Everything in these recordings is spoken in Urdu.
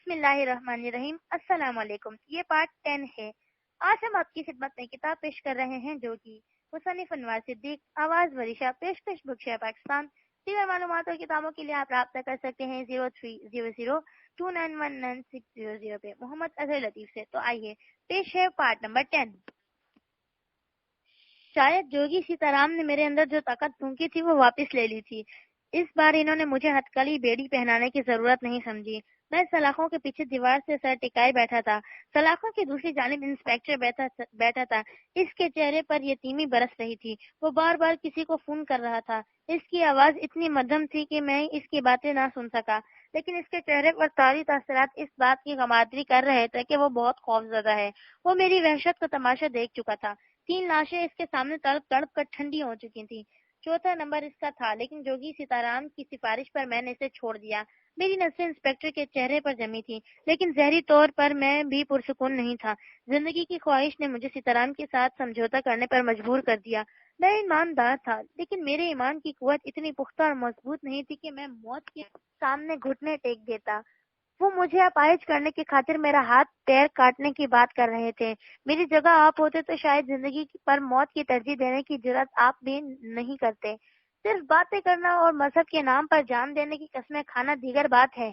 بسم اللہ الرحمن الرحیم۔ السلام علیکم۔ یہ پارٹ 10 ہے۔ آج ہم آپ کی خدمت میں کتاب پیش کر رہے ہیں جو کہ مصنف انوار صدیق، آواز ورشا، پیشکش بک شیئر پاکستان۔ دیگر معلومات اور کتابوں کے لیے آپ رابطہ کر سکتے ہیں 0300291960 پہ محمد اظہر لطیف سے۔ تو آئیے پیش ہے پارٹ نمبر 10۔ شاید جوگی سیتارام نے میرے اندر جو طاقت پھونکی تھی وہ واپس لے لی تھی۔ اس بار انہوں نے مجھے ہتھکڑی بیڑی پہنانے کی ضرورت نہیں سمجھی۔ میں سلاخوں کے پیچھے دیوار سے سر ٹکائے بیٹھا تھا۔ سلاخوں کی دوسری جانب انسپیکٹر بیٹھا تھا۔ اس کے چہرے پر یتیمی برس رہی تھی۔ وہ بار بار کسی کو فون کر رہا تھا۔ اس کی آواز اتنی مدھم تھی کہ میں اس کی باتیں نہ سن سکا، لیکن اس کے چہرے پر طاری تاثرات اس بات کی غمادری کر رہے تھے کہ وہ بہت خوفزدہ ہے۔ وہ میری وحشت کا تماشا دیکھ چکا تھا۔ 3 لاشیں اس کے سامنے تڑپ کر ٹھنڈی ہو چکی تھیں۔ چوتھا نمبر اس کا تھا، لیکن جوگی سیتارام کی سفارش پر میں نے اسے چھوڑ دیا۔ میری نظریں انسپیکٹر کے چہرے پر جمی تھی، لیکن ظاہری طور پر میں بھی پرسکون نہیں تھا۔ زندگی کی خواہش نے مجھے سیتارام کے ساتھ سمجھوتا کرنے پر مجبور کر دیا۔ میں ایماندار تھا، لیکن میرے ایمان کی قوت اتنی پختہ اور مضبوط نہیں تھی کہ میں موت کے سامنے گھٹنے ٹیک دیتا۔ وہ مجھے اپاہج کرنے کی خاطر میرا ہاتھ پیر کاٹنے کی بات کر رہے تھے۔ میری جگہ آپ ہوتے تو شاید زندگی پر موت کی ترجیح دینے کی جرات آپ بھی نہیں کرتے۔ صرف باتیں کرنا اور مذہب کے نام پر جان دینے کی قسمیں کھانا دیگر بات ہے۔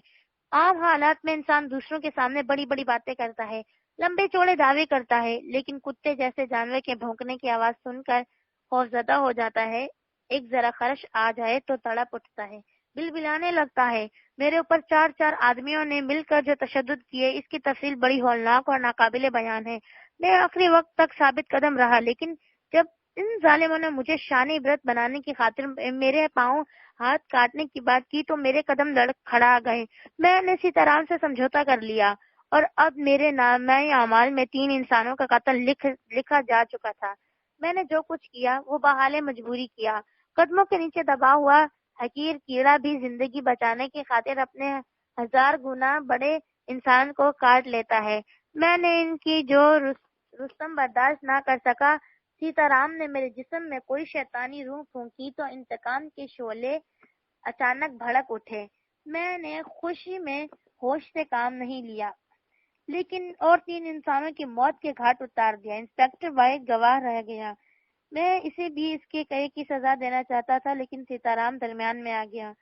عام حالات میں انسان دوسروں کے سامنے بڑی بڑی باتیں کرتا ہے، لمبے چوڑے دعوے کرتا ہے، لیکن کتے جیسے جانور کے بھونکنے کی آواز سن کر خوفزدہ ہو جاتا ہے۔ ایک ذرا خرش آ جائے تو تڑپ اٹھتا ہے، بلبلانے لگتا ہے۔ میرے اوپر 4 آدمیوں نے مل کر جو تشدد کیے، اس کی تفصیل بڑی ہولناک اور ناقابل بیان ہے۔ میں آخری وقت تک ثابت قدم رہا، لیکن جب ان ظالموں نے مجھے شان عبرت بنانے کی خاطر میرے پاؤں ہاتھ کاٹنے کی بات کی تو میرے قدم لڑکھڑا گئے۔ میں نے سیتارام سے سمجھوتا کر لیا اور اب میرے نامہ اعمال میں 3 انسانوں کا قتل لکھا جا چکا تھا۔ میں نے جو کچھ کیا وہ بحال مجبوری کیا۔ قدموں کے نیچے دبا ہوا حقیر کیڑا بھی زندگی بچانے کی خاطر اپنے 1000 گنا بڑے انسان کو کاٹ لیتا ہے۔ میں نے ان کی جو رستم برداشت نہ کر سکا۔ سیتارام نے میرے جسم میں کوئی شیطانی روح پھونکی تو انتقام کے شعلے اچانک بھڑک اٹھے۔ میں نے خوشی میں ہوش سے کام نہیں لیا، لیکن اور 3 انسانوں کی موت کے گھاٹ اتار دیا۔ انسپیکٹر واحد گواہ رہ گیا۔ میں اسے بھی اس کے کہے کی سزا دینا چاہتا تھا، لیکن سیتارام درمیان میں آ گیا۔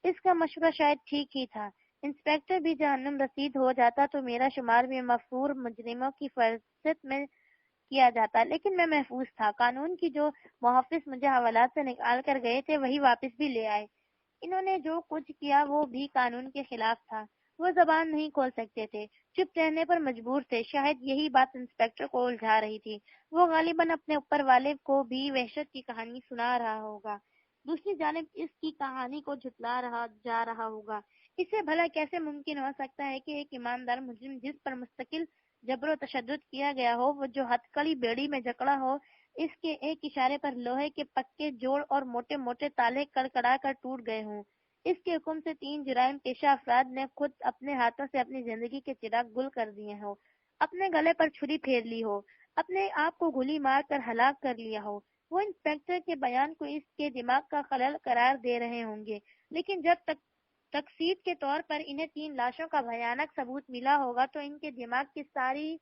اس کا مشورہ شاید ٹھیک ہی تھا۔ انسپیکٹر بھی جہنم رسید ہو جاتا تو میرا شمار بھی مغفور مجرموں کی فہرست میں کیا جاتا، لیکن میں محفوظ تھا۔ قانون کی جو محافظ مجھے حوالات سے نکال کر گئے تھے وہی واپس بھی لے آئے۔ انہوں نے جو کچھ کیا وہ بھی قانون کے خلاف تھا۔ وہ زبان نہیں کھول سکتے تھے، چپ رہنے پر مجبور تھے۔ شاید یہی بات انسپیکٹر کو الجھا رہی تھی۔ وہ غالباً اپنے اوپر والے کو بھی وحشت کی کہانی سنا رہا ہوگا، دوسری جانب اس کی کہانی کو جھٹلا جا رہا ہوگا۔ اسے بھلا کیسے ممکن ہو سکتا ہے کہ ایک ایماندار مجرم جس پر مستقل جبر و تشدد کیا گیا ہو، وہ جو ہتھکڑی بیڑی میں جکڑا ہو، اس کے ایک اشارے پر لوہے کے پکے جوڑ اور موٹے موٹے تالے کڑکڑا کر ٹوٹ گئے ہوں۔ اس کے حکم سے 3 جرائم پیشہ افراد نے خود اپنے ہاتھوں سے اپنی زندگی کے چراغ گل کر دیے ہوں، اپنے گلے پر چھری پھیر لی ہو، اپنے آپ کو گولی مار کر ہلاک کر لیا ہو۔ وہ انسپیکٹر کے بیان کو اس کے دماغ کا خلل قرار دے رہے ہوں گے، لیکن جب تک تقسیط کے طور پر انہیں 3 لاشوں کا بھیانک ثبوت ملا ہوگا تو ان کے دماغ کی ساری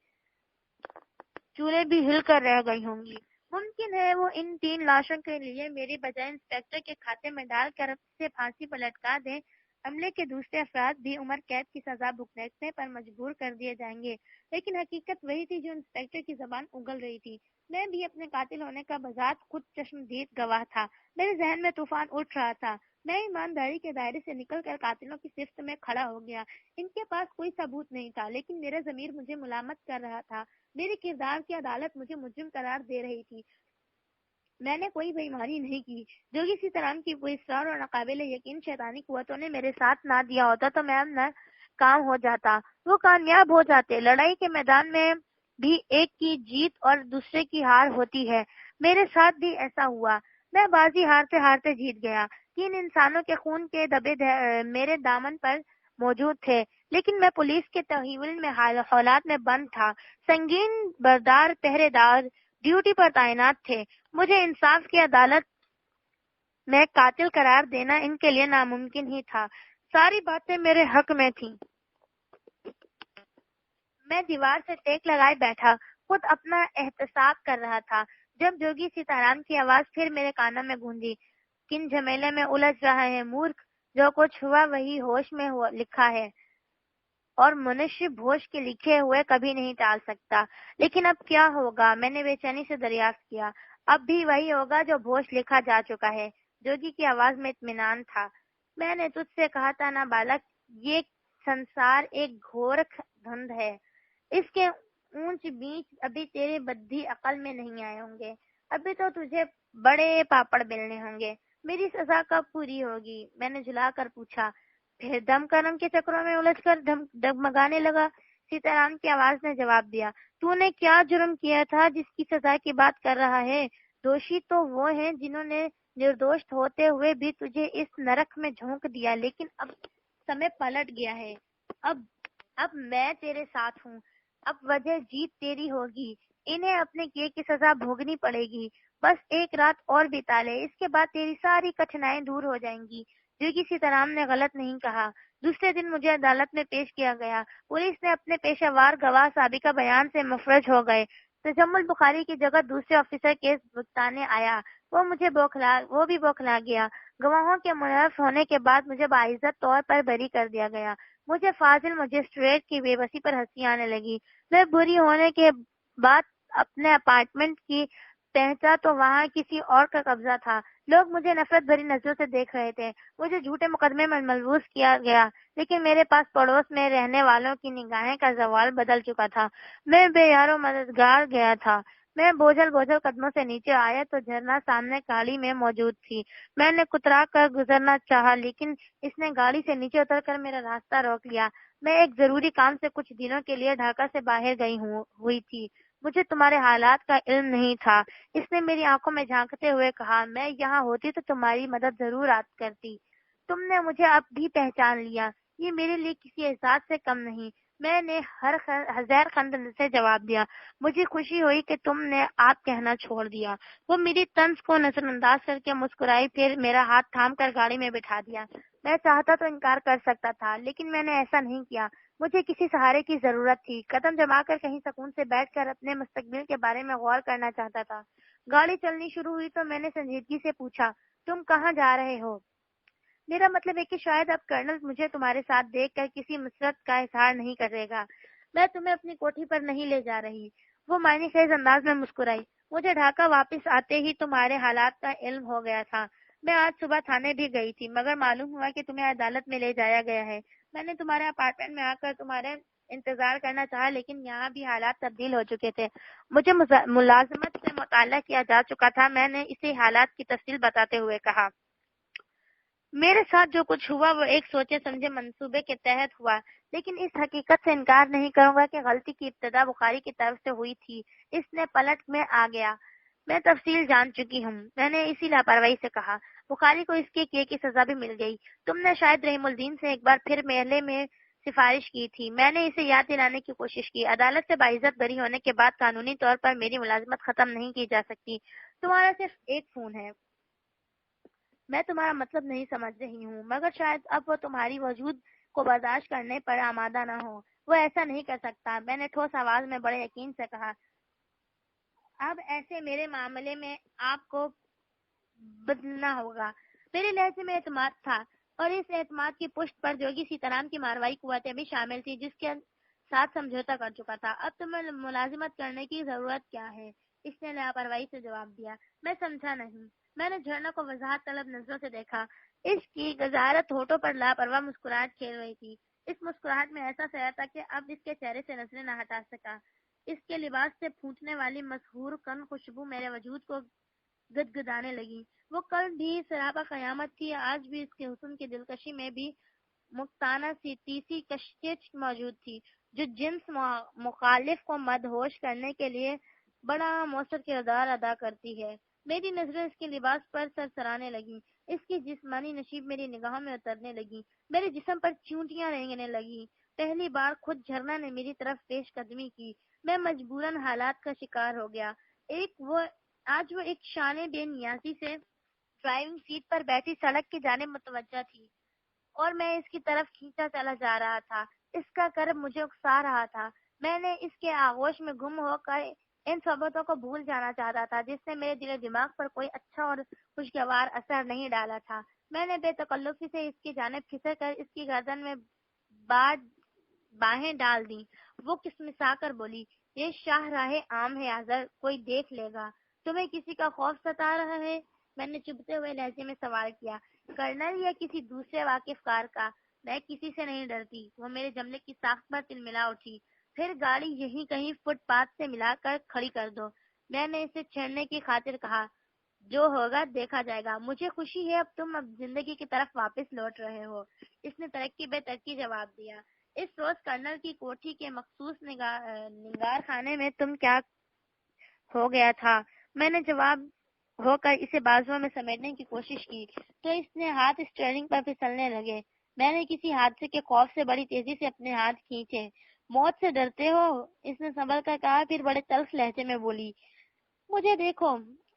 چولیں بھی ہل کر رہ گئی ہوں گی۔ ممکن ہے وہ ان 3 لاشوں کے لیے میری بجائے انسپیکٹر کے کھاتے میں ڈال کر اسے پھانسی پر لٹکا دیں۔ عملے کے دوسرے افراد بھی عمر قید کی سزا بھگتنے پر مجبور کر دیے جائیں گے، لیکن حقیقت وہی تھی جو انسپیکٹر کی زبان اگل رہی تھی۔ میں بھی اپنے قاتل ہونے کا بذات خود چشمدید گواہ تھا۔ میرے ذہن میں طوفان اٹھ رہا تھا۔ میں ایمانداری کے دائرے سے نکل کر قاتلوں کی صفت میں کھڑا ہو گیا۔ ان کے پاس کوئی ثبوت نہیں تھا، لیکن میرا ضمیر مجھے ملامت کر رہا تھا۔ میرے کردار کی عدالت مجھے مجرم قرار دے رہی تھی۔ میں نے کوئی بے ایمانی نہیں کی۔ جوگی سیتارام کی پراسرار اور ناقابل یقین شیطانی قوتوں نے میرے ساتھ نہ دیا ہوتا تو میں ناکام ہو جاتا، وہ کامیاب ہو جاتے۔ لڑائی کے میدان میں بھی ایک کی جیت اور دوسرے کی ہار ہوتی ہے۔ میرے ساتھ بھی ایسا ہوا۔ میں بازی ہارتے ہارتے جیت گیا۔ 3 انسانوں کے خون کے دبے میرے دامن پر موجود تھے، لیکن میں پولیس کے تحویل میں حالات میں بند تھا۔ سنگین بردار پہرے دار ڈیوٹی پر تعینات تھے۔ مجھے انصاف کی عدالت میں قاتل قرار دینا ان کے لیے ناممکن ہی تھا۔ ساری باتیں میرے حق میں تھیں۔ میں دیوار سے ٹیک لگائے بیٹھا خود اپنا احتساب کر رہا تھا جب جوگی سیتارام کی آواز پھر میرے کانوں میں گونجی۔ کن جھمیلے میں الجھ رہا ہے مورکھ، جو کچھ ہوا وہی ہوش میں لکھا ہے اور منشی بھوش کے لکھے ہوئے کبھی نہیں ٹال سکتا۔ لیکن اب کیا ہوگا؟ میں نے بے چینی سے دریافت کیا۔ اب بھی وہی ہوگا جو بھوش لکھا جا چکا ہے۔ جوگی کی آواز میں اطمینان تھا۔ میں نے تجھ سے کہا تھا نا بالک، یہ سنسار ایک گھورکھ دھند ہے، اس کے اونچ بیچ ابھی تیرے بدھی عقل میں نہیں آئے ہوں گے، ابھی تو تجھے بڑے پاپڑ بیلنے ہوں گے۔ میری سزا کب پوری ہوگی؟ میں نے جھلا کر پوچھا، پھر دم کرم کے چکروں میں الجھ کر ڈگمگانے لگا۔ سیتارام کی آواز نے جواب دیا، تو نے کیا جرم کیا تھا جس کی سزا کی بات کر رہا ہے؟ دوشی تو وہ ہیں جنہوں نے نردوش ہوتے ہوئے بھی تجھے اس نرک میں جھونک دیا، لیکن اب سمے پلٹ گیا ہے۔ اب میں تیرے ساتھ ہوں، اب وجہ جیت تیری ہوگی، انہیں اپنے کیے کی سزا بھوگنی پڑے گی۔ بس ایک رات اور بتا لے، اس کے بعد تیری ساری کٹھنائیں دور ہو جائیں گی۔ جوگی سیتارام نے غلط نہیں کہا۔ دوسرے دن مجھے عدالت میں پیش کیا گیا۔ پولیس نے اپنے پیشہ وار گواہ سابقہ بیان سے مفرج ہو گئے۔ تجمل بخاری کی جگہ دوسرے آفیسر کیس بتانے آیا، وہ بھی بوکھلا گیا۔ گواہوں کے منحرف ہونے کے بعد مجھے باعزت طور پر بری کر دیا گیا۔ مجھے فاضل مجسٹریٹ کی بے بسی پر ہنسی آنے لگی۔ میں بری ہونے کے بعد اپنے اپارٹمنٹ کی پہنچا تو وہاں کسی اور کا قبضہ تھا۔ لوگ مجھے نفرت بھری نظروں سے دیکھ رہے تھے۔ مجھے جھوٹے مقدمے میں ملوث کیا گیا، لیکن میرے پاس پڑوس میں رہنے والوں کی نگاہیں کا زوال بدل چکا تھا۔ میں بے یار و مددگار گیا تھا۔ میں بوجھل قدموں سے نیچے آیا تو جھرنا سامنے گاڑی میں موجود تھی۔ میں نے کترا کر گزرنا چاہا، لیکن اس نے گاڑی سے نیچے اتر کر میرا راستہ روک لیا۔ میں ایک ضروری کام سے کچھ دنوں کے لیے ڈھاکہ سے باہر گئی ہوئی تھی۔ مجھے تمہارے حالات کا علم نہیں تھا۔ اس نے میری آنکھوں میں جھانکتے ہوئے کہا، میں یہاں ہوتی تو تمہاری مدد ضرور کرتی۔ تم نے مجھے اب بھی پہچان لیا، یہ میرے لیے کسی احساس سے کم نہیں۔ میں نے زیر خند سے جواب دیا، مجھے خوشی ہوئی کہ تم نے آپ کہنا چھوڑ دیا۔ وہ میری طنز کو نظر انداز کر کے مسکرائی، پھر میرا ہاتھ تھام کر گاڑی میں بٹھا دیا۔ میں چاہتا تو انکار کر سکتا تھا، لیکن میں نے ایسا نہیں کیا۔ مجھے کسی سہارے کی ضرورت تھی۔ قدم جما کر کہیں سکون سے بیٹھ کر اپنے مستقبل کے بارے میں غور کرنا چاہتا تھا۔ گاڑی چلنی شروع ہوئی تو میں نے سنجیدگی سے پوچھا، تم کہاں جا رہے ہو؟ میرا مطلب ہے کہ شاید اب کرنل مجھے تمہارے ساتھ دیکھ کر کسی مسرت کا اظہار نہیں کرے گا۔ میں تمہیں اپنی کوٹھی پر نہیں لے جا رہی۔ وہ معنی خیز انداز میں مسکرائی۔ مجھے ڈھاکہ واپس آتے ہی تمہارے حالات کا علم ہو گیا تھا۔ میں آج صبح تھانے بھی گئی تھی، مگر معلوم ہوا کہ تمہیں عدالت میں لے جایا گیا ہے۔ میں نے تمہارے اپارٹمنٹ میں آ کر تمہارے انتظار کرنا چاہا، لیکن یہاں بھی حالات تبدیل ہو چکے تھے۔ مجھے ملازمت سے مطالعہ کیا جا چکا تھا۔ میں نے اسی حالات کی تفصیل بتاتے ہوئے کہا، میرے ساتھ جو کچھ ہوا وہ ایک سوچے سمجھے منصوبے کے تحت ہوا، لیکن اس حقیقت سے انکار نہیں کروں گا کہ غلطی کی ابتدا بخاری کی طرف سے ہوئی تھی۔ اس نے پلٹ میں آ گیا۔ میں تفصیل جان چکی ہوں، میں نے اسی لاپرواہی سے کہا۔ بخاری کو اس کے کیے کی سزا بھی مل گئی۔ تم نے شاید رحیم الدین سے ایک بار پھر محلے میں سفارش کی تھی۔ میں نے اسے یاد دلانے کی کوشش کی، عدالت سے باعزت بری ہونے کے بعد قانونی طور پر میری ملازمت ختم نہیں کی جا سکتی۔ تمہارا صرف ایک فون ہے۔ میں تمہارا مطلب نہیں سمجھ رہی ہوں، مگر شاید اب وہ تمہاری وجود کو برداشت کرنے پر آمادہ نہ ہو۔ وہ ایسا نہیں کر سکتا، میں نے ٹھوس آواز میں بڑے یقین سے کہا۔ اب ایسے میرے معاملے میں آپ کو بدلنا ہوگا۔ میرے لہجے میں اعتماد تھا، اور اس اعتماد کی پشت پر جوگی سیتارام کی ماروائی قوتیں بھی شامل تھی، جس کے ساتھ سمجھوتا کر چکا تھا۔ اب تمہیں ملازمت کرنے کی ضرورت کیا ہے؟ اس نے لاپرواہی سے جواب دیا۔ میں سمجھا نہیں۔ میں نے جھرنا کو وضاحت طلب نظروں سے دیکھا۔ اس کی غزارت ہونٹوں پر لاپرواہ مسکراہٹ کھیل رہی تھی۔ اس مسکراہٹ میں ایسا سایہ تھا کہ اب اس کے چہرے سے نظریں نہ ہٹا سکا۔ اس کے لباس سے پھوٹنے والی مسحور کن خوشبو میرے وجود کو گدگدانے لگی۔ وہ کل بھی سراپا قیامت تھی، آج بھی اس کے حسن کی دلکشی میں بھی مکتانہ سی تیسی کشش موجود تھی، جو جنس مخالف کو مدہوش کرنے کے لیے بڑا مؤثر کردار ادا کرتی ہے۔ میری نظریں اس کے لباس پر سرسرانے لگیں، اس کی جسمانی نشیب میری نگاہوں میں اترنے لگی، میرے جسم پر چونٹیاں رینگنے لگیں۔ پہلی بار خود جھرنا نے میری طرف پیش قدمی کی۔ میں مجبوراً حالات کا شکار ہو گیا۔ آج وہ ایک شانے بے نیازی سے ڈرائیونگ سیٹ پر بیٹھی سڑک کی جانب متوجہ تھی، اور میں اس کی طرف کھینچا چلا جا رہا تھا۔ اس کا کرب مجھے اکسا رہا تھا۔ میں نے اس کے آغوش میں گم ہو کر ان صحبتوں کو بھول جانا چاہتا تھا جس نے میرے دل و دماغ پر کوئی اچھا اور خوشگوار اثر نہیں ڈالا تھا۔ میں نے بے تکلفی سے اس کی جانب کھسک کر اس کی گردن میں باہیں ڈال دیں۔ وہ کسمسا کر بولی، یہ شاہ راہ عام ہے آذر، کوئی دیکھ لے گا۔ تمہیں کسی کا خوف ستا رہا ہے؟ میں نے چبھتے ہوئے لہجے میں سوال کیا۔ کرنل یا کسی دوسرے واقف کار کا؟ میں کسی سے نہیں ڈرتی۔ وہ میرے جملے کی ساخت پر تلملا اٹھی۔ پھر گاڑی یہیں کہیں فٹ پاتھ سے ملا کر کھڑی کر دو۔ میں نے اسے چھیڑنے کی خاطر کہا، جو ہوگا دیکھا جائے گا۔ مجھے خوشی ہے اب زندگی کی طرف واپس لوٹ رہے ہو۔ اس نے ترقی بے ترقی جواب دیا۔ اس روز کرنل کی کوٹھی کے مخصوص نگار خانے میں تم کیا ہو گیا تھا؟ میں نے جواب ہو کر اسے بازوؤں میں سمیٹنے کی کوشش کی تو اس نے ہاتھ اسٹیئرنگ پر پھسلنے لگے۔ میں نے کسی حادثے کے خوف سے بڑی تیزی سے اپنے ہاتھ کھینچے۔ موت سے ڈرتے ہو؟ اس نے سنبھل کر کہا، پھر بڑے تلخ لہجے میں بولی، مجھے دیکھو۔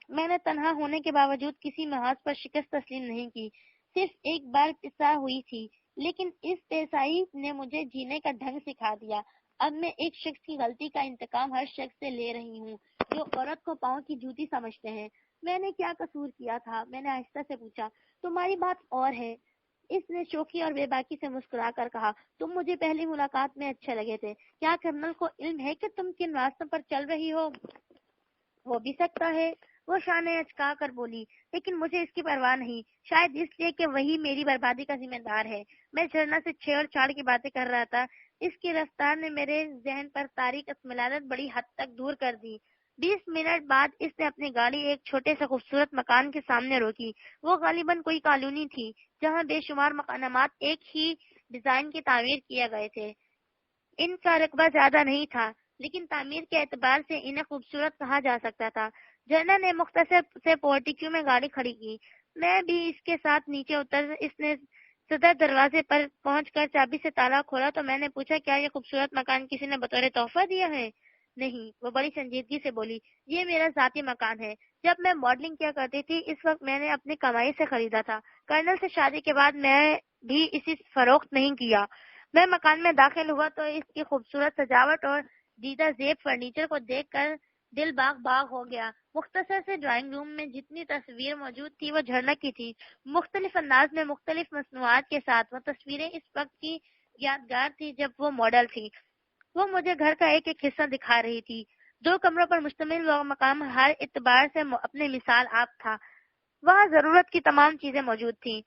میں نے تنہا ہونے کے باوجود کسی محاذ پر شکست تسلیم نہیں کی، صرف ایک بار پسا ہوئی تھی، لیکن اس پیسائی نے مجھے جینے کا ڈھنگ سکھا دیا۔ اب میں ایک شخص کی غلطی کا انتقام ہر شخص سے لے رہی ہوں جو عورت کو پاؤں کی جوتی سمجھتے ہیں۔ میں نے کیا قصور کیا تھا؟ میں نے آہستہ سے پوچھا۔ تمہاری بات اور ہے، اس نے شوخی اور بے باکی سے مسکرا کر کہا، تم مجھے پہلی ملاقات میں اچھے لگے تھے۔ کیا کرنل کو علم ہے کہ تم کن راستوں پر چل رہی ہو؟ ہو بھی سکتا ہے، وہ شانے اچکا کر بولی، لیکن مجھے اس کی پرواہ نہیں، شاید اس لیے کہ وہی میری بربادی کا ذمہ دار ہے۔ میں جھرنا سے چھیڑ چھاڑ کی باتیں کر رہا تھا۔ اس کی رفتار نے میرے ذہن پر تاریک اطمینانت بڑی حد تک دور کر دی۔ 20 منٹ بعد اس نے اپنی گاڑی ایک چھوٹے سے خوبصورت مکان کے سامنے روکی۔ وہ غالباً کوئی کالونی تھی جہاں بے شمار مکانات ایک ہی ڈیزائن کی تعمیر کیے گئے تھے۔ ان کا رقبہ زیادہ نہیں تھا، لیکن تعمیر کے اعتبار سے انہیں خوبصورت کہا جا سکتا تھا۔ جرنا نے مختصر سے پورٹیکیو میں گاڑی کھڑی کی۔ میں بھی اس کے ساتھ نیچے اتر۔ اس نے صدر دروازے پر پہنچ کر چابی سے تالا کھولا تو میں نے پوچھا، کیا یہ خوبصورت مکان کسی نے بطور تحفہ دیا ہے؟ نہیں، وہ بڑی سنجیدگی سے بولی، یہ میرا ذاتی مکان ہے۔ جب میں ماڈلنگ کیا کرتی تھی اس وقت میں نے اپنی کمائی سے خریدا تھا۔ کرنل سے شادی کے بعد میں بھی اسے فروخت نہیں کیا۔ میں مکان میں داخل ہوا تو اس کی خوبصورت سجاوٹ اور دیدہ زیب فرنیچر کو دیکھ کر دل باغ باغ ہو گیا۔ مختصر سے ڈرائنگ روم میں جتنی تصویر موجود تھی وہ جھرنا کی تھی، مختلف انداز میں مختلف مصنوعات کے ساتھ۔ وہ تصویریں اس وقت کی یادگار تھی جب وہ ماڈل تھی۔ وہ مجھے گھر کا ایک ایک حصہ دکھا رہی تھی۔ 2 کمروں پر مشتمل وہ مقام ہر اعتبار سے اپنے مثال آپ تھا۔ وہاں ضرورت کی تمام چیزیں موجود تھیں۔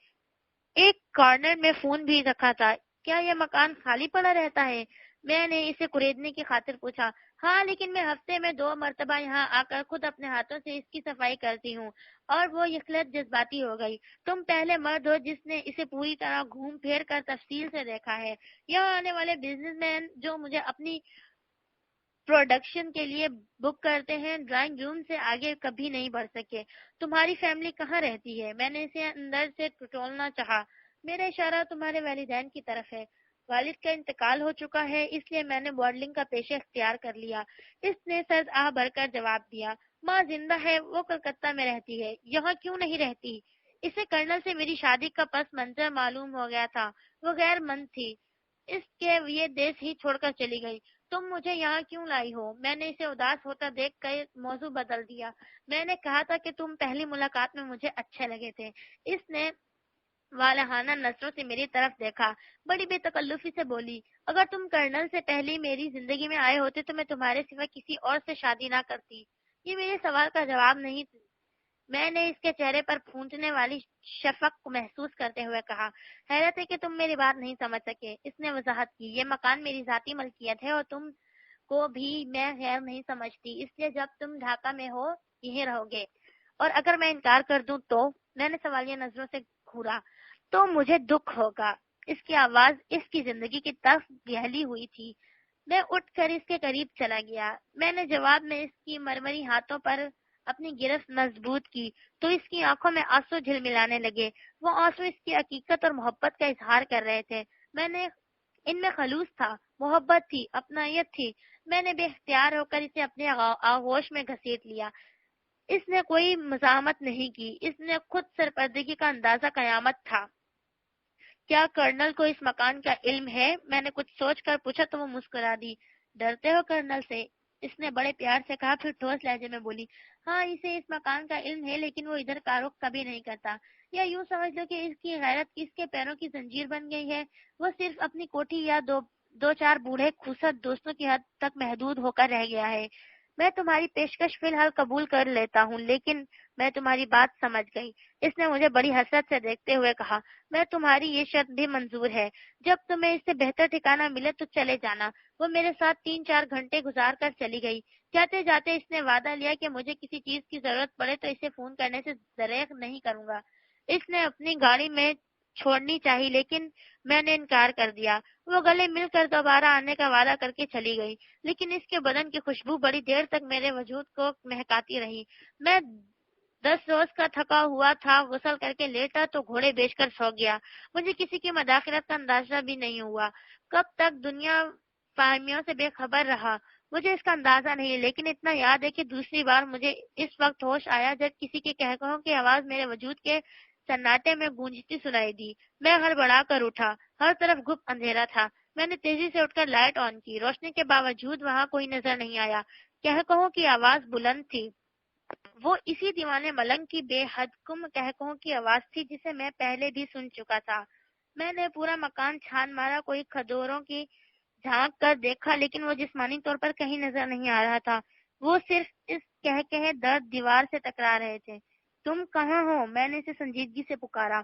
ایک کارنر میں فون بھی رکھا تھا۔ کیا یہ مکان خالی پڑا رہتا ہے؟ میں نے اسے خریدنے کی خاطر پوچھا۔ ہاں، لیکن میں ہفتے میں 2 مرتبہ یہاں آ کر خود اپنے ہاتھوں سے اس کی صفائی کرتی ہوں۔ اور وہ یکلت جذباتی ہو گئی۔ تم پہلے مرد ہو جس نے اسے پوری طرح گھوم پھیر کر تفصیل سے دیکھا ہے۔ یہاں آنے والے بزنس مین جو مجھے اپنی پروڈکشن کے لیے بک کرتے ہیں ڈرائنگ روم سے آگے کبھی نہیں بڑھ سکے۔ تمہاری فیملی کہاں رہتی ہے؟ میں نے اسے اندر سے ٹٹولنا چاہا۔ میرا اشارہ تمہارے والدین کی طرف ہے۔ والد کا انتقال ہو چکا ہے، اس لیے میں نے ماڈلنگ کا پیشہ اختیار کر لیا۔ اس نے سرد آہ بھر کر جواب دیا۔ ماں زندہ ہے، وہ کلکتہ میں رہتی ہے۔ یہاں کیوں نہیں رہتی؟ اسے کرنل سے میری شادی کا پس منظر معلوم ہو گیا تھا۔ وہ غیر مند تھی، اس کے یہ دیش ہی چھوڑ کر چلی گئی۔ تم مجھے یہاں کیوں لائی ہو؟ میں نے اسے اداس ہوتا دیکھ کر موضوع بدل دیا۔ میں نے کہا تھا کہ تم پہلی ملاقات میں مجھے اچھے لگے تھے۔ اس نے والہانہ نظروں سے میری طرف دیکھا، بڑی بے تکلفی سے بولی، اگر تم کرنل سے پہلے میری زندگی میں آئے ہوتے تو میں تمہارے سوا کسی اور سے شادی نہ کرتی۔ یہ میرے سوال کا جواب نہیں۔ میں نے اس کے چہرے پر پھونٹنے والی شفق کو محسوس کرتے ہوئے کہا، حیرت ہے کہ تم میری بات نہیں سمجھ سکے۔ اس نے وضاحت کی، یہ مکان میری ذاتی ملکیت ہے اور تم کو بھی میں غیر نہیں سمجھتی، اس لیے جب تم ڈھاکہ میں ہو یہیں رہو گے۔ اور اگر میں انکار کر دوں تو؟ میں نے سوالیہ نظروں سے گھورا، تو مجھے دکھ ہوگا۔ اس کی آواز اس کی زندگی کی طرف گہلی ہوئی تھی۔ میں اٹھ کر اس کے قریب چلا گیا۔ میں نے جواب میں اس کی مرمری ہاتھوں پر اپنی گرفت مضبوط کی تو اس کی آنکھوں میں آنسو جھلملانے لگے۔ وہ آنسو اس کی حقیقت اور محبت کا اظہار کر رہے تھے۔ ان میں خلوص تھا، محبت تھی، اپنائیت تھی۔ میں نے بے اختیار ہو کر اسے اپنے آغوش میں گھسیٹ لیا۔ اس نے کوئی مزاحمت نہیں کی، اس نے خود سرپردگی کا اندازہ قیامت تھا۔ کیا کرنل کو اس مکان کا علم ہے؟ میں نے کچھ سوچ کر پوچھا تو وہ مسکرا دی۔ ڈرتے ہو کرنل سے؟ اس نے بڑے پیار سے کہا، پھر ٹھوس لہجے میں بولی، ہاں اسے اس مکان کا علم ہے، لیکن وہ ادھر کا رخ کبھی نہیں کرتا۔ یا یوں سمجھ لو کہ اس کی غیرت اس کے پیروں کی زنجیر بن گئی ہے۔ وہ صرف اپنی کوٹھی یا دو چار بوڑھے خوسر دوستوں کی حد تک محدود ہو کر رہ گیا ہے۔ میں تمہاری پیشکش فی الحال قبول کر لیتا ہوں، لیکن میں تمہاری بات سمجھ گئی۔ اس نے مجھے بڑی حسرت سے دیکھتے ہوئے کہا، میں تمہاری یہ شرط بھی منظور ہے۔ جب تمہیں اس سے بہتر ٹھکانہ ملے تو چلے جانا۔ وہ میرے ساتھ 3-4 گھنٹے گزار کر چلی گئی۔ جاتے جاتے اس نے وعدہ لیا کہ مجھے کسی چیز کی ضرورت پڑے تو اسے فون کرنے سے دریغ نہیں کروں گا۔ اس نے اپنی گاڑی میں چھوڑنی چاہی، لیکن میں نے انکار کر دیا۔ وہ گلے مل کر دوبارہ آنے کا وعدہ کر کے چلی گئی، لیکن اس کے بدن کی خوشبو بڑی دیر تک میرے وجود کو مہکاتی رہی۔ میں 10 روز کا تھکا ہوا تھا، غسل کر کے لیٹا تو گھوڑے بیچ کر سو گیا۔ مجھے کسی کی مداخلت کا اندازہ بھی نہیں ہوا۔ کب تک دنیا فاہمیوں سے بے خبر رہا مجھے اس کا اندازہ نہیں، لیکن اتنا یاد ہے کہ دوسری بار مجھے اس وقت ہوش آیا جب کسی کے کہکہوں کی آواز میرے وجود کے سناٹے میں گونجتی سنائی دی۔ میں ہڑبڑا کر اٹھا، ہر طرف گپ اندھیرا تھا۔ میں نے تیزی سے اٹھ کر لائٹ آن کی، روشنی کے باوجود وہاں کوئی نظر نہیں آیا۔ کہکہوں کی آواز بلند تھی، وہ اسی دیوانے ملنگ کی بے حد کم کہکہوں کی آواز تھی جسے میں پہلے بھی سن چکا تھا۔ میں نے پورا مکان چھان مارا، کوئی کھدوروں کی جھانک کر دیکھا، لیکن وہ جسمانی طور پر کہیں نظر نہیں آ رہا تھا۔ وہ صرف اس کہے درد دیوار سے ٹکرا رہے تھے۔ تم کہاں ہو؟ میں نے اسے سنجیدگی سے پکارا۔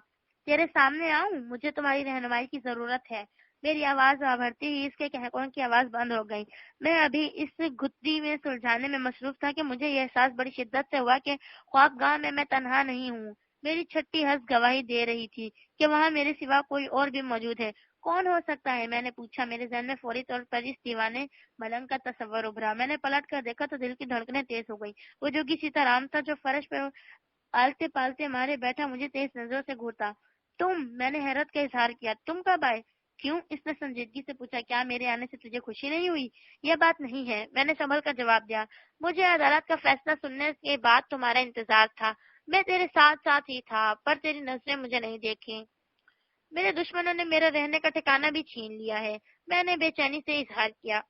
تیرے سامنے آؤں؟ مجھے تمہاری رہنمائی کی ضرورت ہے۔ میری آواز آبھرتی ہی اس کے کہکہوں کی آواز بند ہو گئی۔ میں ابھی اس گتھی میں سلجھانے میں مصروف تھا کہ مجھے یہ احساس بڑی شدت سے ہوا کہ خوابگاہ میں تنہا نہیں ہوں۔ میری چھٹی ہنس گواہی دے رہی تھی کہ وہاں میرے سوا کوئی اور بھی موجود ہے۔ کون ہو سکتا ہے؟ میں نے پوچھا۔ میرے ذہن میں فوری طور پر اس دیوانے ملنگ کا تصور ابھرا۔ میں نے پلٹ کر دیکھا تو دل کی دھڑکنیں تیز ہو گئی۔ وہ جوگی سیتارام تھا جو فرش پہ آلتے پالتے مارے بیٹھا مجھے تیز نظروں سے گھورتا۔ تم؟ میں نے حیرت کا اظہار کیا۔ تم کب آئے؟ کیوں؟ اس نے سنجیدگی سے پوچھا۔ کیا میرے آنے سے تجھے خوشی نہیں ہوئی؟ یہ بات نہیں ہے، میں نے سنبھل کر جواب دیا۔ مجھے عدالت کا فیصلہ سننے کے بعد تمہارا انتظار تھا۔ میں تیرے ساتھ ساتھ ہی تھا، پر تیری نظریں مجھے نہیں دیکھی۔ میرے دشمنوں نے میرا رہنے کا ٹھکانہ بھی چھین لیا ہے، میں نے بے چینی سے اظہار کیا۔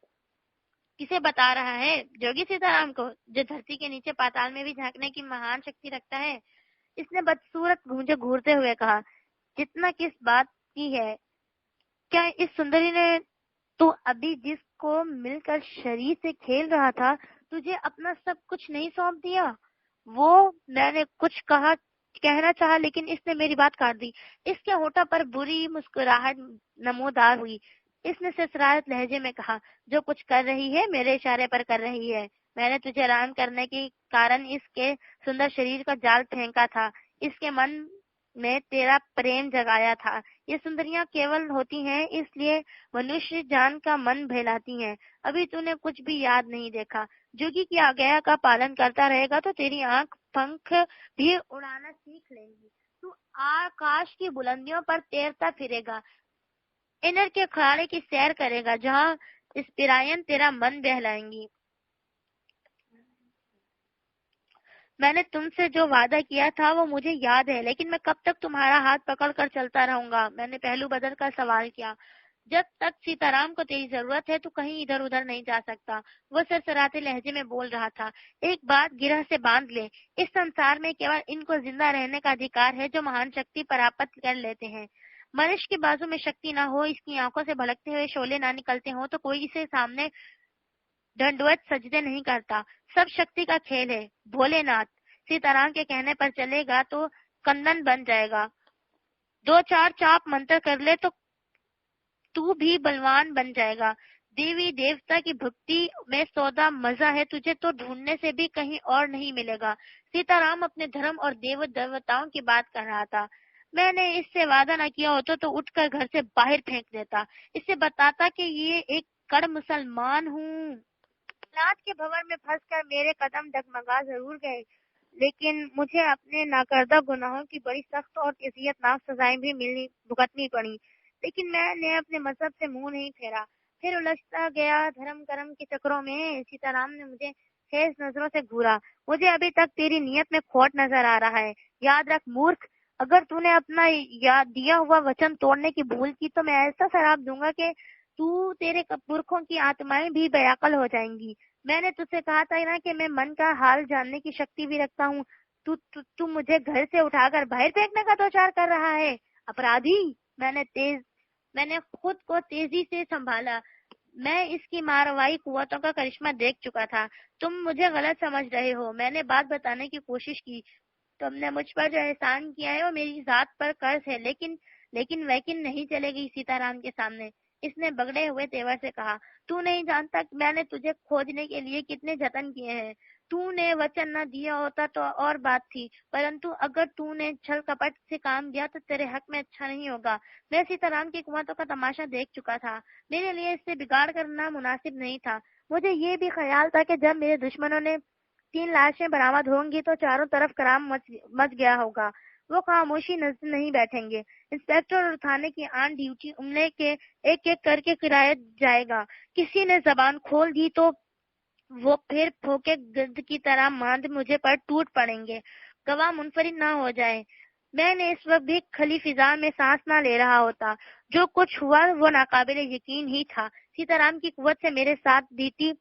کسے بتا رہا ہے؟ جوگی سیتارام کو، جو دھرتی کے نیچے پاتال میں بھی جھانکنے کی مہان شکتی رکھتا ہے۔ اس نے بدصورت مجھے گھورتے ہوئے کہا۔ جتنا کس بات کی ہے؟ کیا اس سندری نے تو ابھی جس کو مل کر شریر سے کھیل رہا تھا تجھے اپنا سب کچھ نہیں سونپ دیا؟ وہ میں نے کچھ کہنا چاہا، لیکن اس نے میری بات کاٹ دی۔ اس کے ہونٹوں پر بری مسکراہٹ نمودار ہوئی۔ اس نے سسرایت لہجے میں کہا، جو کچھ کر رہی ہے میرے اشارے پر کر رہی ہے۔ میں نے تجھے رام کرنے کے کارن اس کے سندر شریر کا جال پھینکا تھا، اس کے من میں تیرا پریم جگایا تھا۔ یہ سندریاں کیول ہوتی ہیں اس لیے منوشی جان کا من بہلاتی ہیں۔ ابھی تو نے کچھ بھی یاد نہیں دیکھا۔ جوگی کی آگیا کا پالن کرتا رہے گا تو تیری آنکھ پنکھ بھی اڑانا سیکھ لیں گی۔ تو آکاش کی بلندیوں پر تیرتا پھرے گا، انر کے کھاڑے کی سیر کرے گا، جہاں اسپرائن تیرا من بہلائیں گی۔ میں نے تم سے جو وعدہ کیا تھا وہ مجھے یاد ہے، لیکن میں کب تک تمہارا ہاتھ پکڑ کر چلتا رہوں گا؟ میں نے پہلو بدل کر سوال کیا۔ جب تک سیتارام کو تیری ضرورت ہے تو کہیں ادھر ادھر نہیں جا سکتا، وہ سرسراتے لہجے میں بول رہا تھا۔ ایک بات گرہ سے باندھ لے، اس سنسار میں کیول ان کو زندہ رہنے کا ادھیکار ہے جو مہان شکتی پراپت کر لیتے ہیں۔ منش کے بازو میں شکتی نہ ہو، اس کی آنکھوں سے بھڑکتے ہوئے شعلے نہ نکلتے ہوں تو کوئی اسے سامنے ڈنڈوت سجدے نہیں کرتا۔ سب شکتی کا کھیل ہے۔ بھولے ناتھ سیتارام کے کہنے پر چلے گا تو کندن بن جائے گا، 2-4 چاپ منتر کر لے تو بھی بلوان بن جائے گا۔ دیوی دیوتا کی بھکتی میں سودا مزہ ہے، تجھے تو ڈھونڈنے سے بھی کہیں اور نہیں ملے گا۔ سیتارام اپنے دھرم اور دیوتاؤں کی بات کر رہا تھا۔ میں نے اس سے وعدہ نہ کیا ہوتا تو اٹھ کر گھر سے باہر پھینک دیتا، اس سے بتاتا کہ یہ ایک کڑ مسلمان ہوں۔ حالات کے بھنور میں پھنس کر میرے قدم ڈگمگا ضرور گئے، لیکن مجھے اپنے ناکردہ گناہوں کی بڑی سخت اور اذیت ناک سزائیں بھی بھگتنی پڑی، لیکن میں نے اپنے مذہب سے منہ نہیں پھیرا۔ پھر الجھتا گیا دھرم کرم کے چکروں میں۔ سیتارام نے مجھے خیز نظروں سے گھورا۔ مجھے ابھی تک تیری نیت میں کھوٹ نظر آ رہا ہے۔ یاد رکھ مورکھ، اگر تو نے اپنا دیا ہوا وچن توڑنے کی بھول کی تو میں ایسا شراب دوں گا کہ تیرے پرکھوں کی آتمائیں بھی بے عقل ہو جائیں گی۔ میں نے تجھ سے کہا تھا نا کہ میں من کا حال جاننے کی شکتی بھی رکھتا ہوں۔ تو مجھے گھر سے اٹھا کر باہر پھینکنے کا دوچار کر رہا ہے۔ اپرادھی! میں نے خود کو تیزی سے سنبھالا۔ میں اس کی ماروائی قوتوں کا کرشمہ دیکھ چکا تھا۔ تم مجھے غلط سمجھ رہے ہو۔ میں نے بات بتانے کی کوشش کی۔ تم نے مجھ پر جو احسان کیا ہے وہ میری ذات پر قرض ہے، لیکن ویکن نہیں چلے گی سیتا رام کے سامنے۔ اس نے بگڑے ہوئے تیور سے کہا، تو نہیں جانتا کہ میں نے تجھے کھوجنے کے لیے کتنے جتن کیے ہیں۔ تو نے وچن نہ دیا ہوتا تو اور بات تھی، پرنتو اگر تو نے چھل کپٹ سے کام لیا تو تیرے حق میں اچھا نہیں ہوگا۔ میں سیتا رام کی قوتوں کا تماشا دیکھ چکا تھا۔ میرے لیے اس سے بگاڑ کرنا مناسب نہیں تھا۔ مجھے یہ بھی خیال تھا کہ جب میرے دشمنوں نے 3 لاشیں برآمد ہوں گی تو چاروں طرف کرام مچ گیا ہوگا۔ وہ خاموشی نظر نہیں بیٹھیں گے۔ انسپکٹر اور تھانے کی آن ڈیوٹی عملے کے ایک ایک کر کے کرایہ جائے گا۔ کسی نے زبان کھول دی تو وہ پھر پھوکے گرد کی طرح ماند مجھے پر ٹوٹ پڑیں گے۔ گواہ منفرد نہ ہو جائے۔ میں نے اس وقت بھی کھلی فضا میں سانس نہ لے رہا ہوتا۔ جو کچھ ہوا وہ ناقابل یقین ہی تھا۔ سیتا رام کی قوت سے میرے ساتھ دیتی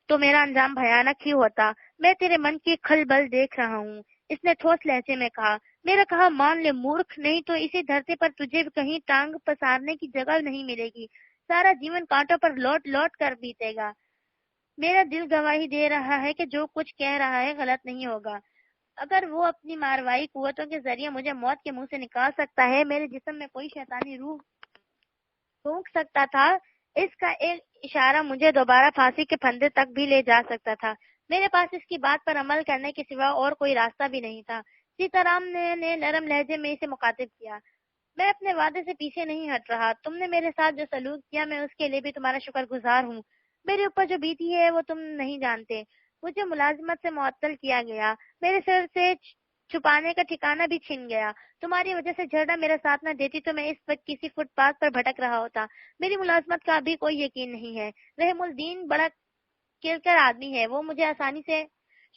تو میرا انجام بھیانک ہی ہوتا۔ میں تیرے من کی کھلبل دیکھ رہا ہوں، اس نے ٹھوس لہجے میں کہا۔ میرا کہا مان لے مورکھ، نہیں تو اسی دھرتی پر تجھے کہیں ٹانگ پسارنے کی جگہ نہیں ملے گی۔ سارا جیون کانٹوں پر لوٹ لوٹ کر بیتے گا۔ میرا دل گواہی دے رہا ہے کہ جو کچھ کہہ رہا ہے غلط نہیں ہوگا۔ اگر وہ اپنی ماروائی قوتوں کے ذریعے مجھے موت کے منہ سے نکال سکتا ہے، میرے جسم میں کوئی شیطانی روح پھونک سکتا تھا، اس کا ایک اشارہ مجھے دوبارہ پھانسی کے پھندے تک بھی لے جا سکتا تھا۔ میرے پاس اس کی بات پر عمل کرنے کے سوا اور کوئی راستہ بھی نہیں تھا۔ سیتا رام نے نرم لہجے میں اسے مخاطب کیا۔ میں اپنے وعدے سے پیچھے نہیں ہٹ رہا۔ تم نے میرے ساتھ جو سلوک کیا میں اس کے لیے بھی تمہارا شکر گزار ہوں۔ میرے اوپر جو بیتی ہے وہ تم نہیں جانتے۔ مجھے ملازمت سے معطل کیا گیا، میرے سر سے چھپانے کا ٹھکانہ بھی چھن گیا۔ تمہاری وجہ سے جھرنا میرا ساتھ نہ دیتی تو میں اس وقت کسی فٹ پاتھ پر بھٹک رہا ہوتا۔ میری ملازمت کا ابھی کوئی یقین نہیں ہے۔ رحم الدین بڑا کلکر آدمی ہے، وہ مجھے آسانی سے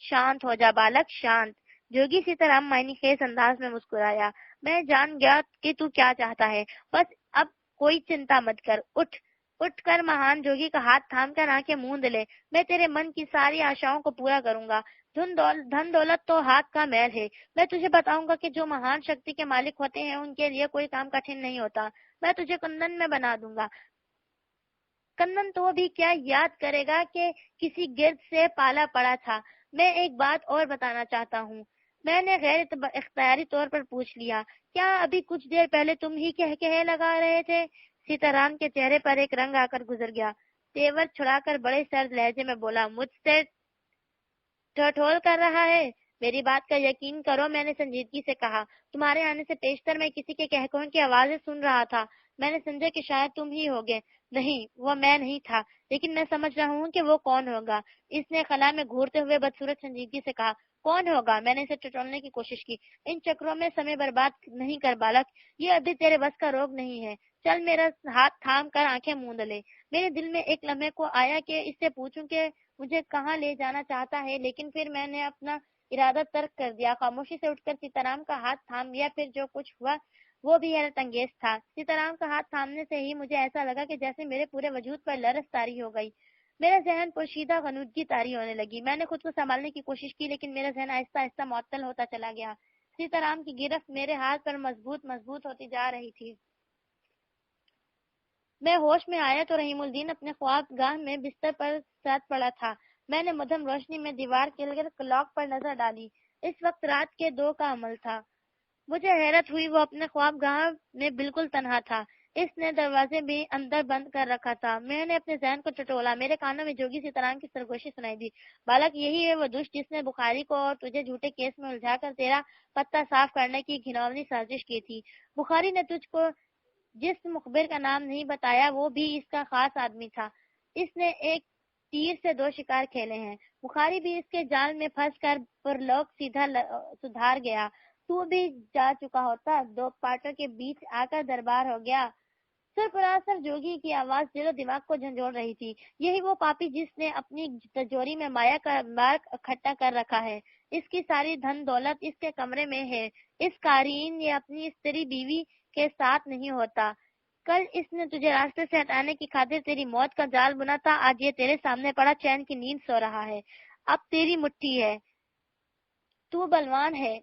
شانت ہو جا بالک، شانت۔ جوگی سیتا رام معنی خیز انداز میں مسکرایا۔ میں جان گیا کہ تو کیا چاہتا ہے، بس اب کوئی چنتا مت کر۔ اٹھ کر مہان جوگی کا ہاتھ تھام کر آنکھیں موند لے۔ میں تیرے من کی ساری آشاؤں کو پورا کروں گا۔ دھن دولت تو ہاتھ کا میل ہے۔ میں تجھے بتاؤں گا کہ جو مہان شکتی کے مالک ہوتے ہیں ان کے لیے کوئی کام کٹھن نہیں ہوتا۔ میں تجھے کندن میں بنا دوں گا۔ کندن تو بھی کیا یاد کرے گا کہ کسی گرد سے پالا پڑا تھا۔ میں ایک بات اور بتانا چاہتا ہوں۔ میں نے غیر اختیاری طور پر پوچھ لیا، کیا ابھی کچھ دیر پہلے تم ہی کہے لگا رہے تھے؟ سیتا رام کے چہرے پر ایک رنگ آ کر گزر گیا۔ تیور چھڑا کر بڑے سرد لہجے میں بولا، مجھ سے ٹھٹھول کر رہا ہے؟ میری بات کا یقین کرو، میں نے سنجیدگی سے کہا۔ تمہارے آنے سے پیشتر میں کسی کے کہکہوں کی آوازیں سن رہا تھا۔ میں نے سمجھا کہ شاید تم ہی ہوگے۔ نہیں، وہ میں نہیں تھا، لیکن میں سمجھ رہا ہوں کہ وہ کون ہوگا۔ اس نے خلا میں گھورتے ہوئے بدصورت سنجیدگی سے کہا۔ کون ہوگا؟ میں نے اسے ٹٹولنے کی کوشش کی۔ ان چکروں میں سمے برباد نہیں کر بالک، یہ ابھی تیرے بس کا روگ نہیں ہے۔ چل میرا ہاتھ تھام کر آنکھیں موند لے۔ میرے دل میں ایک لمحے کو آیا کہ اس سے پوچھوں کہ مجھے کہاں لے جانا چاہتا ہے، لیکن پھر میں نے اپنا ارادہ ترک کر دیا۔ خاموشی سے اٹھ کر سیتا رام کا ہاتھ تھام لیا۔ پھر جو کچھ ہوا وہ بھی حیرت انگیز تھا۔ سیتا رام کا ہاتھ تھامنے سے ہی مجھے ایسا لگا کہ جیسے میرے پورے وجود پر لرز طاری ہو گئی۔ میرا ذہن پوشیدہ غنودگی طاری ہونے لگی۔ میں نے خود کو سنبھالنے کی کوشش کی، لیکن میرا ذہن آہستہ آہستہ معطل ہوتا چلا گیا۔ سیتا رام کی گرفت میرے ہاتھ پر مضبوط ہوتی جا رہی تھی۔ میں ہوش میں آیا تو رحیم الدین اپنے خواب گاہ میں بستر پر سات پڑا تھا۔ میں نے مدھم روشنی میں دیوار کے کلاک پر نظر ڈالی۔ اس وقت رات کے 2 کا عمل تھا۔ مجھے حیرت ہوئی، وہ اپنے خواب گاہ میں بالکل تنہا تھا۔ اس نے دروازے بھی اندر بند کر رکھا تھا۔ میں نے اپنے ذہن کو ٹٹولا۔ میرے کانوں میں جوگی سیتا رام کی سرگوشی سنائی دی۔ بالک، یہی ہے وہ دشت جس نے بخاری کو اور تجھے جھوٹے کیس میں الجھا کر تیرا پتہ صاف کرنے کی گھناؤنی سازش کی تھی۔ بخاری نے تجھ کو جس مخبر کا نام نہیں بتایا وہ بھی اس کا خاص آدمی تھا۔ اس نے ایک تیر سے 2 شکار کھیلے ہیں۔ بخاری بھی اس کے جال میں پھنس کر پرلوک سیدھا سدھار گیا۔ تو بھی جا چکا ہوتا، 2 پاٹوں کے بیچ آ کر دربار ہو گیا۔ سرپراسر جوگی کی آواز دل و دماغ کو جھنجھوڑ رہی تھی۔ یہی وہ پاپی جس نے اپنی تجوری میں مایا کا مار اکٹھا کر رکھا ہے۔ اس کی ساری دھن دولت اس کے کمرے میں ہے۔ اس قارئین یہ اپنی استری بیوی کے ساتھ نہیں ہوتا۔ کل اس نے تجھے راستے سے ہٹانے کی خاطر تیری موت کا جال بنا تھا، آج یہ تیرے سامنے پڑا چین کی نیند سو رہا ہے۔ اب تیری مٹھی ہے، تو بلوان ہے،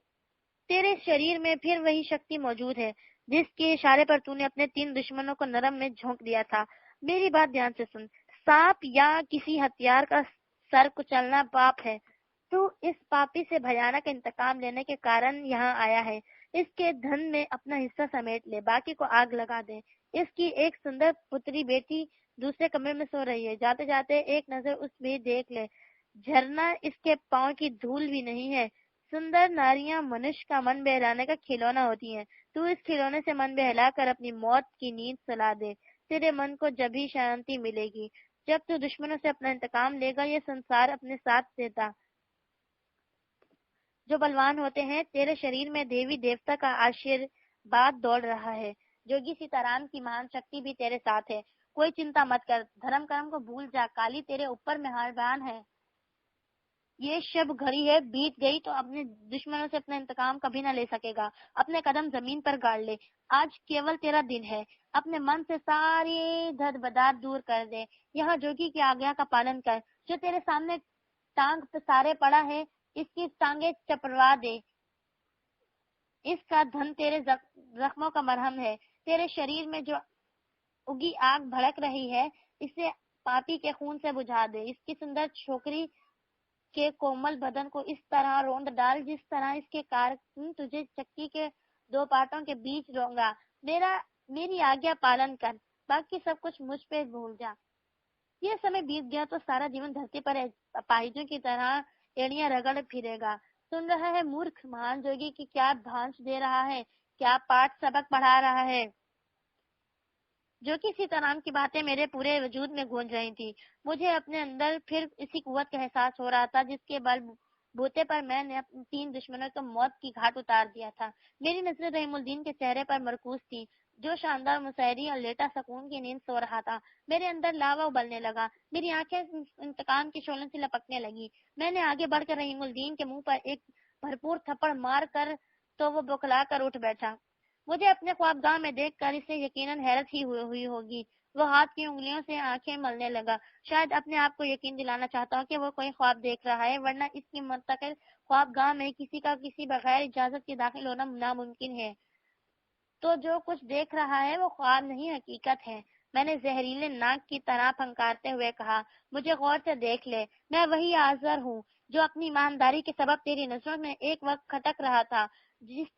تیرے شریر میں پھر وہی شکتی موجود ہے جس کے اشارے پر تو نے اپنے 3 دشمنوں کو نرم میں جھونک دیا تھا۔ میری بات دھیان سے سن، سانپ یا کسی ہتھیار کا سر کچلنا پاپ ہے۔ تو اس پاپی سے بھیانک انتقام لینے کے کارن یہاں آیا ہے۔ اس کے دھن میں اپنا حصہ سمیٹ لے، باقی کو آگ لگا دے۔ اس کی ایک سندر پتری بیٹی دوسرے کمرے میں سو رہی ہے، جاتے جاتے ایک نظر اس بھی دیکھ لے، جھرنا اس کے پاؤں کی دھول بھی نہیں ہے۔ سندر ناریاں منش کا من بہلانے کا کھلونا ہوتی ہیں، تو اس کھلونے سے من بہلا کر اپنی موت کی نیند سلا دے۔ تیرے من کو جب ہی شانتی ملے گی جب تو دشمنوں سے اپنا انتقام لے گا۔ یہ سنسار اپنے ساتھ دیتا جو بلوان ہوتے ہیں، تیرے شریر میں دیوی دیوتا کا آشیرواد دوڑ رہا ہے۔ جوگی سیتارام کی مہان شکتی بھی تیرے ساتھ ہے، کوئی چنتا مت کر، دھرم کرم کو بھول جا، کالی تیرے اوپر مہربان ہے۔ یہ شب گھڑی ہے، بیت گئی تو اپنے دشمنوں سے اپنا انتقام کبھی نہ لے سکے گا۔ اپنے قدم زمین پر گاڑ لے، آج کیول تیرا دن ہے۔ اپنے من سے ساری دھد بدار دور کر دے، یہاں جوگی کی آگیا کا پالن کر۔ جو تیرے سامنے ٹانگ پسارے پڑا ہے، اس کی ٹانگیں چپڑوا دے، اس کا دھن تیرے زخموں کا مرہم ہے۔ تیرے شریر میں جو اگی آگ بھڑک رہی ہے، اسے پاپی کے خون سے بجھا دے۔ اس کی سندر چھوکری کے کومل بدن کو اس طرح روند ڈال جس طرح اس کے کارکن تجھے چکی کے 2 پارٹوں کے بیچ رونگا۔ میری آگیا پالن کر، باقی سب کچھ مجھ پہ بھول جا۔ یہ سمے بیت گیا تو سارا جیون دھرتی پر اپاہجوں کی طرح ایڑیاں رگڑ پھرے گا۔ سن رہا ہے مورکھ، مہان جوگی کی کیا بھانچ دے رہا ہے، کیا پاٹ سبق پڑھا رہا ہے۔ جو کہ سیتارام کی باتیں میرے پورے وجود میں گونج رہی تھی۔ مجھے اپنے اندر پھر اسی قوت کا احساس ہو رہا تھا جس کے بل بوتے پر میں نے اپنے 3 دشمنوں کو موت کی گھاٹ اتار دیا تھا۔ میری نظر رحیم الدین کے چہرے پر مرکوز تھی، جو شاندار مسحری اور لیٹا سکون کی نیند سو رہا تھا۔ میرے اندر لاوا ابلنے لگا، میری آنکھیں انتقام کی شعلوں سے لپکنے لگی۔ میں نے آگے بڑھ کر رحیم الدین کے منہ پر ایک بھرپور تھپڑ مار کر تو وہ بکلا کر اٹھ بیٹھا۔ مجھے اپنے خوابگاہ میں دیکھ کر اسے یقیناً حیرت ہی ہوئی ہوگی۔ وہ ہاتھ کی انگلیوں سے آنکھیں ملنے لگا، شاید اپنے آپ کو یقین دلانا چاہتا ہو کہ وہ کوئی خواب دیکھ رہا ہے، ورنہ اس کی منتقل خوابگاہ میں کسی کا کسی بغیر اجازت کے داخل ہونا ناممکن ہے۔ تو جو کچھ دیکھ رہا ہے وہ خواب نہیں، حقیقت ہے۔ میں نے زہریلے ناک کی طرح پھنکارتے ہوئے کہا، مجھے غور سے دیکھ لے، میں وہی آزر ہوں جو اپنی ایمانداری کے سبب تیری نظروں میں ایک وقت کھٹک رہا تھا۔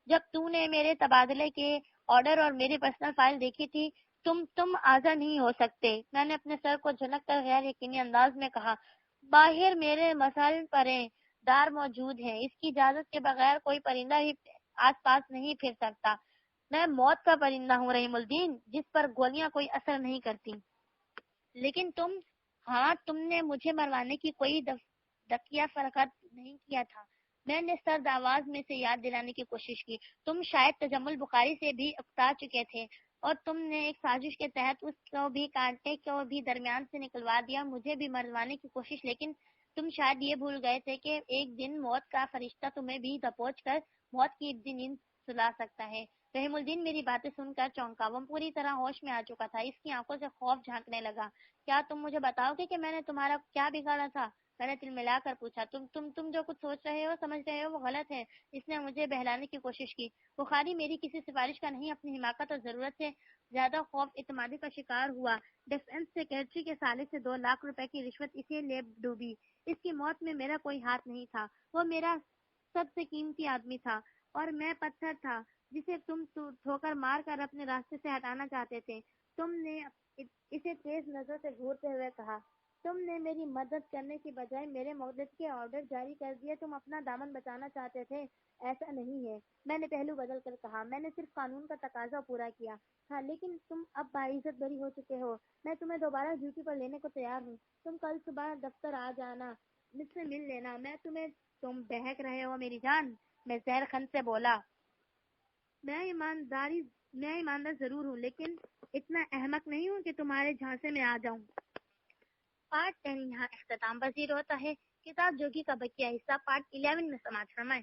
جب تو نے میرے تبادلے کے آرڈر اور میری پرسنل فائل دیکھی تھی، تم آزر نہیں ہو سکتے۔ میں نے اپنے سر کو جھنک کر غیر یقینی انداز میں کہا، باہر میرے مسل پریں دار موجود ہیں، اس کی اجازت کے بغیر کوئی پرندہ ہی آس پاس نہیں پھر سکتا۔ میں موت کا پرندہ ہوں رحیم الدین، جس پر گولیاں کوئی اثر نہیں کرتی۔ لیکن تم نے مجھے مروانے کی کوئی دقیہ فرقت نہیں کیا تھا۔ میں نے سرد آواز میں سے یاد دلانے کی کوشش کی، تم شاید تجمل بخاری سے بھی اکتا چکے تھے اور تم نے ایک سازش کے تحت اس کو بھی کانٹے کو بھی درمیان سے نکلوا دیا، مجھے بھی مروانے کی کوشش۔ لیکن تم شاید یہ بھول گئے تھے کہ ایک دن موت کا فرشتہ تمہیں بھی دبوچ کر موت کی ابدی نیند سلا سکتا ہے۔ رحیم الدین میری باتیں سن کر چونکا، وہ پوری طرح ہوش میں آ چکا تھا، اس کی آنکھوں سے خوف جھانکنے لگا۔ کیا تم مجھے بتاؤ گے کہ میں نے تمہارا کیا بگاڑا تھا؟ میں نے دل ملا کر پوچھا۔ تم جو کچھ سوچ رہے ہو، سمجھ رہے ہو، وہ غلط ہے۔ اس نے مجھے بہلانے کی کوشش کی۔ بخاری میری کسی سفارش کا نہیں، اپنی حماقت اور ضرورت سے زیادہ خوف اعتمادی کا شکار ہوا۔ ڈیفنس سیکرٹری کے سالک سے 2 لاکھ روپے کی رشوت اسے لے ڈوبی۔ اس کی موت میں میرا کوئی ہاتھ نہیں تھا، وہ میرا سب سے قیمتی آدمی تھا اور میں پتھر تھا جسے تم ٹھوکر مار کر اپنے راستے سے ہٹانا چاہتے تھے۔ تم نے اسے تیز نظر سے گھورتے ہوئے کہا، تم نے میری مدد کرنے کی بجائے میرے مقدس کے آرڈر جاری کر دیے، تم اپنا دامن بچانا چاہتے تھے۔ ایسا نہیں ہے، میں نے پہلو بدل کر کہا، میں نے صرف قانون کا تقاضا پورا کیا تھا، لیکن تم اب باعزت بری ہو چکے ہو، میں تمہیں دوبارہ ڈیوٹی پر لینے کو تیار ہوں۔ تم کل صبح دفتر آ جانا، مجھ سے مل لینا، تم بہک رہے ہو میری جان، میں زہر خند سے بولا۔ میں ایماندار ضرور ہوں، لیکن اتنا احمق نہیں ہوں کہ تمہارے جھانسے میں آ جاؤں۔ پارٹ 10 یہاں اختتام پذیر ہوتا ہے۔ کتاب جوگی کا بقیہ حصہ پارٹ 11 میں سماعت فرمائیں۔